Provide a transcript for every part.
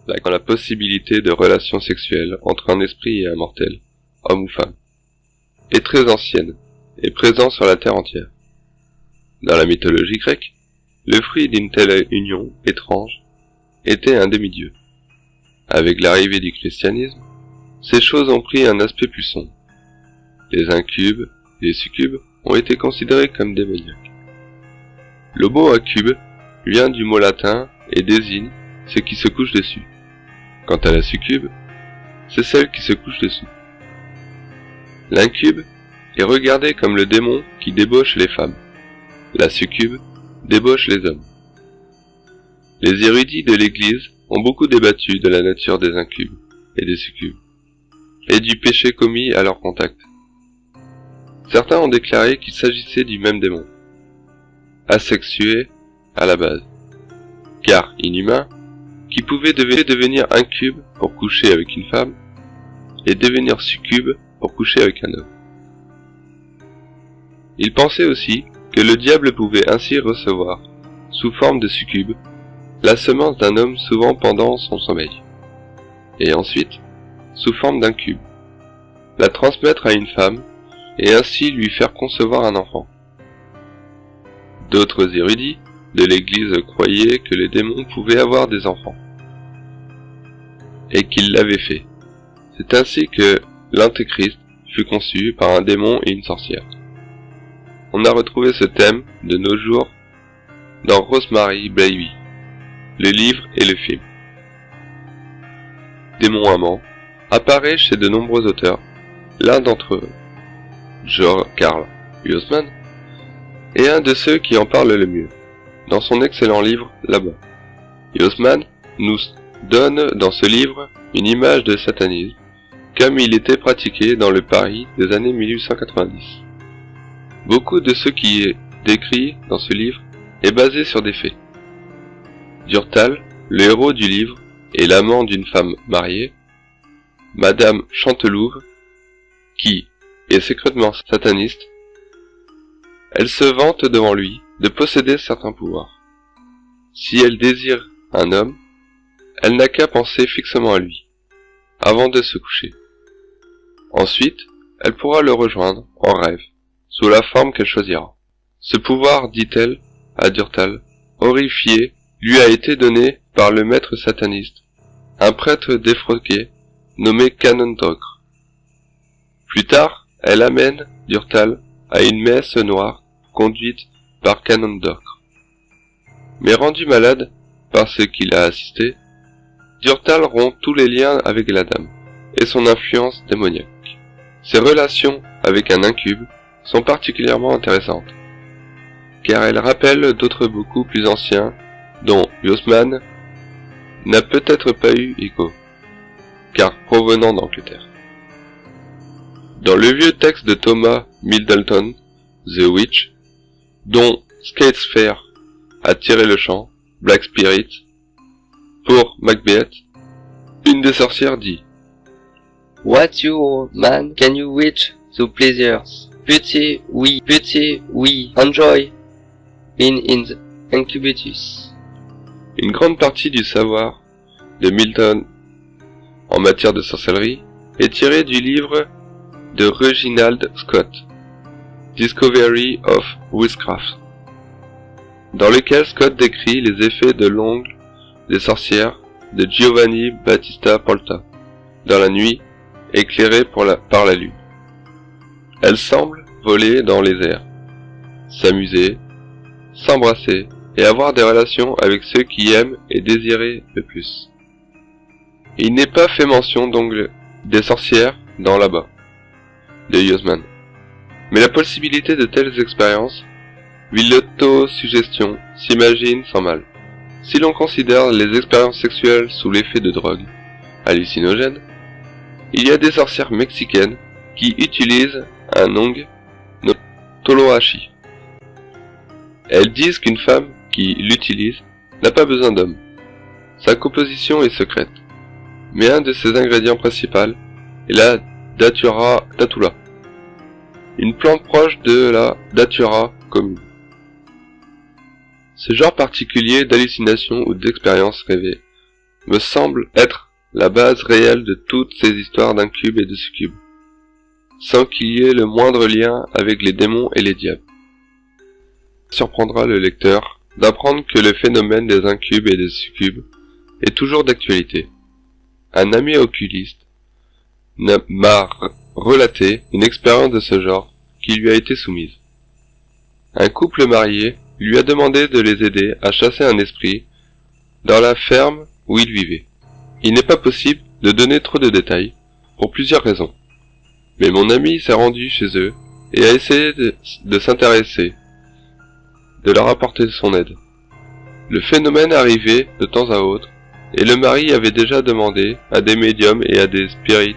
dans la possibilité de relations sexuelles entre un esprit et un mortel, homme ou femme, est très ancienne et présente sur la terre entière. Dans la mythologie grecque, le fruit d'une telle union étrange était un demi-dieu. Avec l'arrivée du christianisme, ces choses ont pris un aspect plus sombre. Les incubes et les succubes ont été considérés comme démoniaques. Le mot incube vient du mot latin et désigne ce qui se couche dessus. Quant à la succube, c'est celle qui se couche dessous. L'incube est regardé comme le démon qui débauche les femmes. La succube débauche les hommes. Les érudits de l'Église ont beaucoup débattu de la nature des incubes et des succubes, et du péché commis à leur contact. Certains ont déclaré qu'il s'agissait du même démon, asexué à la base, car inhumain, qui pouvait devenir incube pour coucher avec une femme, et devenir succube pour coucher avec un homme. Ils pensaient aussi que le diable pouvait ainsi recevoir, sous forme de succube, la semence d'un homme souvent pendant son sommeil, et ensuite, sous forme d'incube, la transmettre à une femme et ainsi lui faire concevoir un enfant. D'autres érudits de l'Église croyaient que les démons pouvaient avoir des enfants, et qu'ils l'avaient fait. C'est ainsi que l'Antéchrist fut conçu par un démon et une sorcière. On a retrouvé ce thème de nos jours dans Rosemary Baby, le livre et le film. Démon amant apparaît chez de nombreux auteurs, l'un d'entre eux, Carl Huysmans, est un de ceux qui en parlent le mieux, dans son excellent livre Là-bas. Huysmans nous donne dans ce livre une image de satanisme, comme il était pratiqué dans le Paris des années 1890. Beaucoup de ce qui est décrit dans ce livre est basé sur des faits. Durtal, le héros du livre, est l'amant d'une femme mariée, Madame Chantelouve, qui est secrètement sataniste. Elle se vante devant lui de posséder certains pouvoirs. Si elle désire un homme, elle n'a qu'à penser fixement à lui, avant de se coucher. Ensuite, elle pourra le rejoindre en rêve, sous la forme qu'elle choisira. Ce pouvoir, dit-elle à Durtal, horrifié, lui a été donné par le maître sataniste, un prêtre défroqué nommé Canon d'Ocre. Plus tard, elle amène Durtal à une messe noire conduite par Canon d'Ocre. Mais rendu malade par ce qu'il a assisté, Durtal rompt tous les liens avec la dame et son influence démoniaque. Ses relations avec un incube sont particulièrement intéressantes, car elles rappellent d'autres beaucoup plus anciens dont Huysmans n'a peut-être pas eu écho, car provenant d'Angleterre. Dans le vieux texte de Thomas Middleton, The Witch, dont Shakespeare a tiré le chant, Black Spirit, pour Macbeth, une des sorcières dit « What you, man, can you witch the pleasures? Pity we enjoy in the incubatus. » Une grande partie du savoir de Milton en matière de sorcellerie est tirée du livre de Reginald Scott, Discovery of Witchcraft, dans lequel Scott décrit les effets de l'ongle des sorcières de Giovanni Battista Polta dans la nuit éclairée par la lune. Elles semblent voler dans les airs, s'amuser, s'embrasser et avoir des relations avec ceux qui aiment et désirent le plus. Il n'est pas fait mention d'ongles des sorcières dans Là-bas de Huysmans, mais la possibilité de telles expériences, vu l'autosuggestion, s'imagine sans mal. Si l'on considère les expériences sexuelles sous l'effet de drogues hallucinogènes, il y a des sorcières mexicaines qui utilisent un ongle nommé Toloachi. Elles disent qu'une femme qui l'utilise n'a pas besoin d'homme. Sa composition est secrète, mais un de ses ingrédients principaux est la Datura datula, une plante proche de la Datura commune. Ce genre particulier d'hallucination ou d'expérience rêvée me semble être la base réelle de toutes ces histoires d'incubes et de succubes, sans qu'il y ait le moindre lien avec les démons et les diables. Surprendra le lecteur d'apprendre que le phénomène des incubes et des succubes est toujours d'actualité. Un ami oculiste m'a relaté une expérience de ce genre qui lui a été soumise. Un couple marié lui a demandé de les aider à chasser un esprit dans la ferme où ils vivaient. Il n'est pas possible de donner trop de détails, pour plusieurs raisons. Mais mon ami s'est rendu chez eux et a essayé de s'intéresser, de leur apporter son aide. Le phénomène arrivait de temps à autre, et le mari avait déjà demandé à des médiums et à des spirites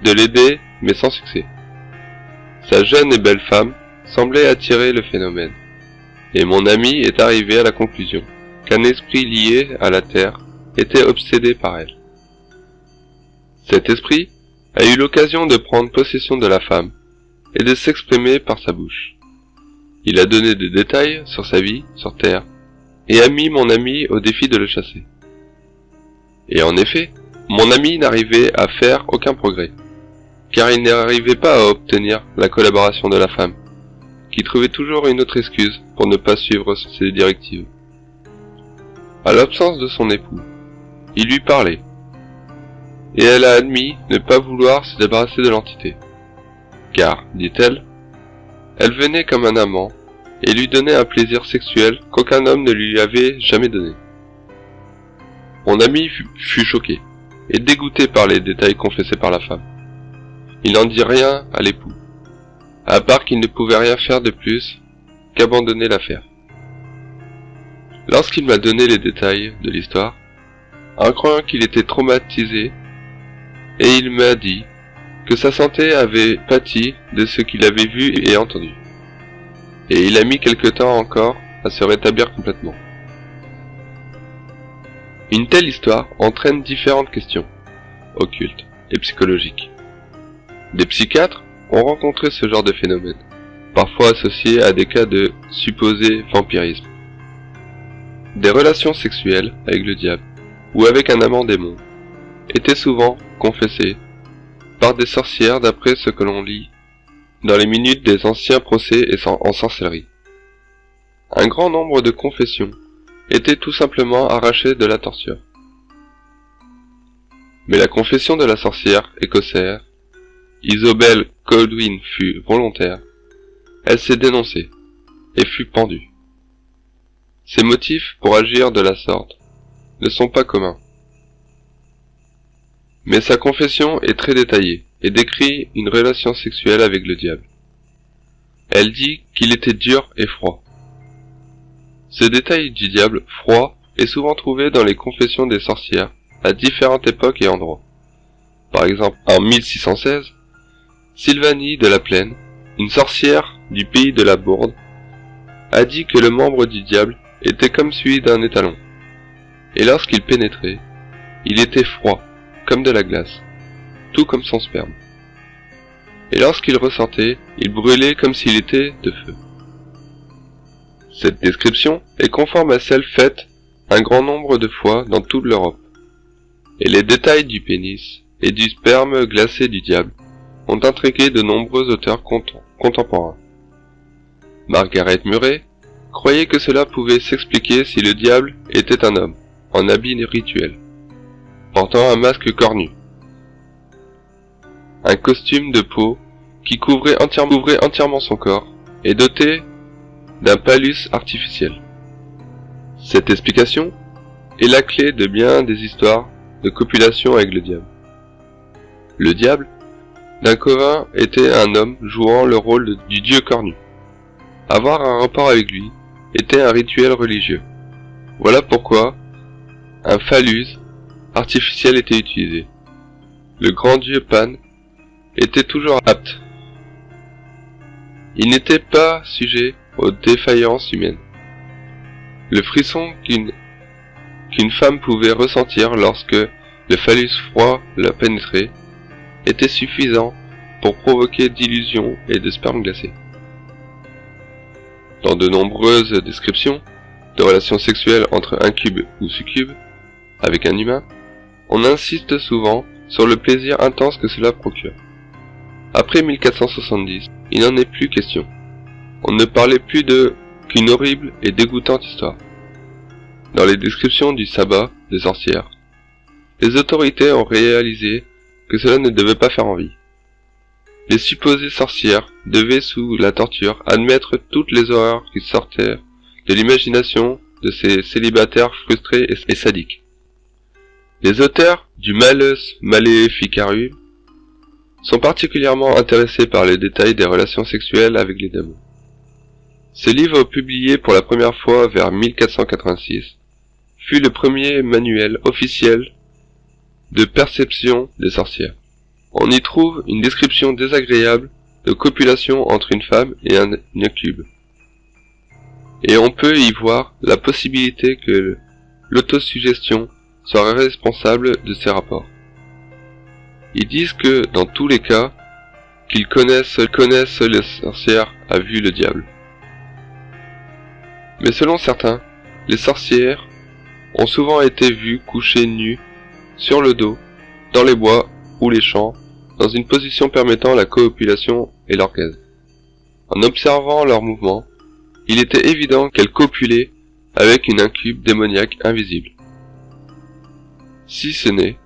de l'aider, mais sans succès. Sa jeune et belle femme semblait attirer le phénomène, et mon ami est arrivé à la conclusion qu'un esprit lié à la terre était obsédé par elle. Cet esprit a eu l'occasion de prendre possession de la femme et de s'exprimer par sa bouche. Il a donné des détails sur sa vie sur terre et a mis mon ami au défi de le chasser. Et en effet, mon ami n'arrivait à faire aucun progrès, car il n'arrivait pas à obtenir la collaboration de la femme, qui trouvait toujours une autre excuse pour ne pas suivre ses directives. À l'absence de son époux, il lui parlait, et elle a admis ne pas vouloir se débarrasser de l'entité, car, dit-elle, elle venait comme un amant et lui donnait un plaisir sexuel qu'aucun homme ne lui avait jamais donné. Mon ami fut choqué et dégoûté par les détails confessés par la femme. Il n'en dit rien à l'époux, à part qu'il ne pouvait rien faire de plus qu'abandonner l'affaire. Lorsqu'il m'a donné les détails de l'histoire, en croyant qu'il était traumatisé, et il m'a dit que sa santé avait pâti de ce qu'il avait vu et entendu. Et il a mis quelque temps encore à se rétablir complètement. Une telle histoire entraîne différentes questions, occultes et psychologiques. Des psychiatres ont rencontré ce genre de phénomène, parfois associés à des cas de supposé vampirisme. Des relations sexuelles avec le diable, ou avec un amant démon, étaient souvent confessées par des sorcières d'après ce que l'on lit dans les minutes des anciens procès en sorcellerie. Un grand nombre de confessions étaient tout simplement arrachées de la torture. Mais la confession de la sorcière écossaise, Isobel Goldwyn, fut volontaire. Elle s'est dénoncée et fut pendue. Ses motifs pour agir de la sorte ne sont pas communs. Mais sa confession est très détaillée et décrit une relation sexuelle avec le diable. Elle dit qu'il était dur et froid. Ce détail du diable froid est souvent trouvé dans les confessions des sorcières à différentes époques et endroits. Par exemple, en 1616, Sylvanie de la Plaine, une sorcière du pays de la Bourde, a dit que le membre du diable était comme celui d'un étalon, et lorsqu'il pénétrait, il était froid, comme de la glace, tout comme son sperme. Et lorsqu'il ressortait, il brûlait comme s'il était de feu. Cette description est conforme à celle faite un grand nombre de fois dans toute l'Europe, et les détails du pénis et du sperme glacé du diable ont intrigué de nombreux auteurs contemporains. Margaret Murray croyait que cela pouvait s'expliquer si le diable était un homme, en habit rituel, portant un masque cornu, un costume de peau qui couvrait entièrement son corps et doté d'un phallus artificiel. Cette explication est la clé de bien des histoires de copulation avec le diable. Le diable, d'un commun, était un homme jouant le rôle du dieu cornu. Avoir un rapport avec lui était un rituel religieux. Voilà pourquoi un phallus artificiel était utilisé. Le grand dieu Pan était toujours apte. Il n'était pas sujet aux défaillances humaines. Le frisson qu'une femme pouvait ressentir lorsque le phallus froid la pénétrait était suffisant pour provoquer d'illusions et de sperme glacé. Dans de nombreuses descriptions de relations sexuelles entre incubes ou succubes, avec un humain, on insiste souvent sur le plaisir intense que cela procure. Après 1470, il n'en est plus question. On ne parlait plus qu'une horrible et dégoûtante histoire. Dans les descriptions du sabbat des sorcières, les autorités ont réalisé que cela ne devait pas faire envie. Les supposées sorcières devaient, sous la torture, admettre toutes les horreurs qui sortaient de l'imagination de ces célibataires frustrés et sadiques. Les auteurs du Malleus Maleficarum sont particulièrement intéressés par les détails des relations sexuelles avec les démons. Ce livre, publié pour la première fois vers 1486, fut le premier manuel officiel de perception des sorcières. On y trouve une description désagréable de copulation entre une femme et un incube. Et on peut y voir la possibilité que l'autosuggestion soit responsable de ces rapports. Ils disent que, dans tous les cas, qu'ils connaissent les sorcières à vue le diable. Mais selon certains, les sorcières ont souvent été vues couchées nues, sur le dos, dans les bois ou les champs, dans une position permettant la copulation et l'orgasme. En observant leurs mouvements, il était évident qu'elles copulaient avec une incube démoniaque invisible. Si ce n'est,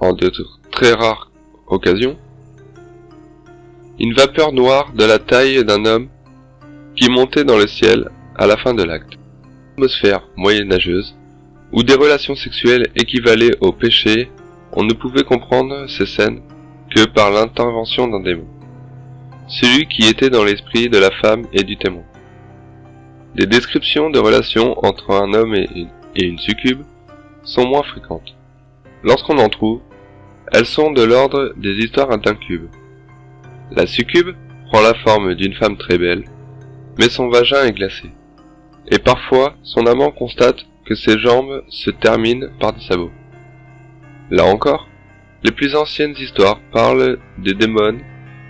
en de très rares occasions, une vapeur noire de la taille d'un homme qui montait dans le ciel à la fin de l'acte. Atmosphère moyenâgeuse, où des relations sexuelles équivalaient au péché, on ne pouvait comprendre ces scènes que par l'intervention d'un démon, celui qui était dans l'esprit de la femme et du témoin. Des descriptions de relations entre un homme et une succube sont moins fréquentes. Lorsqu'on en trouve, elles sont de l'ordre des histoires d'incubes. La succube prend la forme d'une femme très belle, mais son vagin est glacé. Et parfois, son amant constate que ses jambes se terminent par des sabots. Là encore, les plus anciennes histoires parlent des démons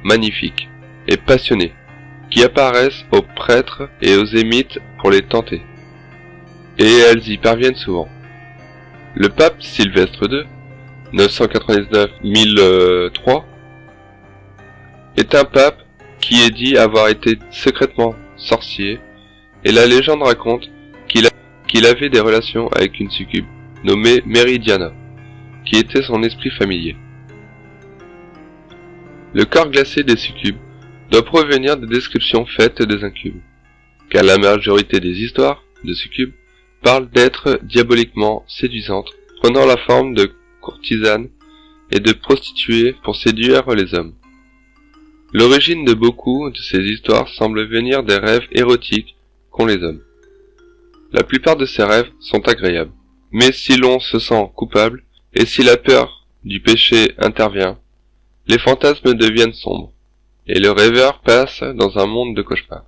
magnifiques et passionnés, qui apparaissent aux prêtres et aux émites pour les tenter. Et elles y parviennent souvent. Le pape Sylvestre II, 999-1003, est un pape qui est dit avoir été secrètement sorcier, et la légende raconte qu'il avait des relations avec une succube, nommée Meridiana, qui était son esprit familier. Le corps glacé des succubes doit provenir des descriptions faites des incubes, car la majorité des histoires de succubes parlent d'êtres diaboliquement séduisantes, prenant la forme de courtisanes et de prostituées pour séduire les hommes. L'origine de beaucoup de ces histoires semble venir des rêves érotiques qu'ont les hommes. La plupart de ces rêves sont agréables, mais si l'on se sent coupable, et si la peur du péché intervient, les fantasmes deviennent sombres, et le rêveur passe dans un monde de cauchemars.